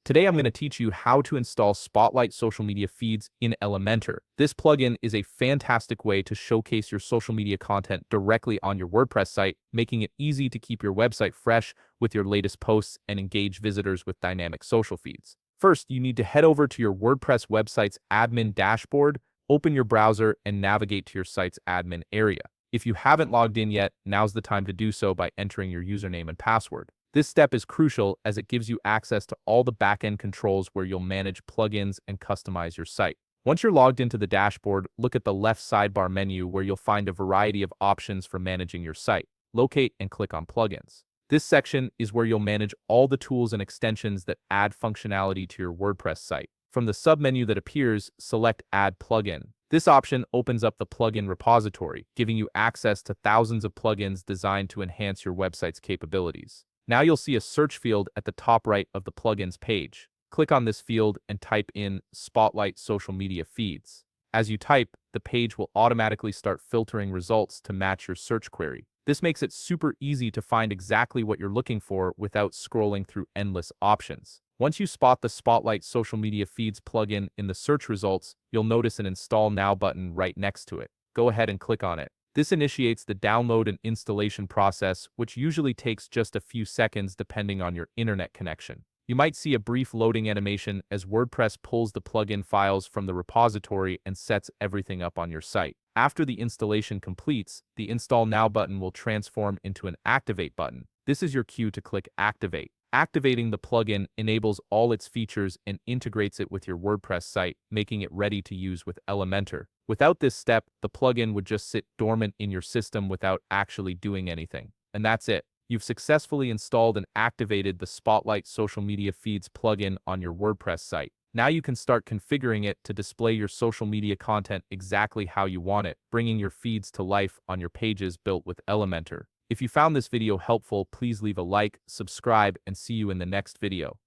Today I'm going to teach you how to install Spotlight social media feeds in Elementor. This plugin is a fantastic way to showcase your social media content directly on your WordPress site, making it easy to keep your website fresh with your latest posts and engage visitors with dynamic social feeds. First, you need to head over to your WordPress website's admin dashboard, open your browser, and navigate to your site's admin area. If you haven't logged in yet, now's the time to do so by entering your username and password. This step is crucial as it gives you access to all the backend controls where you'll manage plugins and customize your site. Once you're logged into the dashboard, look at the left sidebar menu where you'll find a variety of options for managing your site. Locate and click on Plugins. This section is where you'll manage all the tools and extensions that add functionality to your WordPress site. From the submenu that appears, select Add Plugin. This option opens up the plugin repository, giving you access to thousands of plugins designed to enhance your website's capabilities. Now you'll see a search field at the top right of the plugins page. Click on this field and type in Spotlight Social Media Feeds. As you type, the page will automatically start filtering results to match your search query. This makes it super easy to find exactly what you're looking for without scrolling through endless options. Once you spot the Spotlight Social Media Feeds plugin in the search results, you'll notice an Install Now button right next to it. Go ahead and click on it. This initiates the download and installation process, which usually takes just a few seconds depending on your internet connection. You might see a brief loading animation as WordPress pulls the plugin files from the repository and sets everything up on your site. After the installation completes, the Install Now button will transform into an Activate button. This is your cue to click Activate. Activating the plugin enables all its features and integrates it with your WordPress site, making it ready to use with Elementor. Without this step, the plugin would just sit dormant in your system without actually doing anything. And that's it. You've successfully installed and activated the Spotlight Social Media Feeds plugin on your WordPress site. Now you can start configuring it to display your social media content exactly how you want it, bringing your feeds to life on your pages built with Elementor. If you found this video helpful, please leave a like, subscribe, and see you in the next video.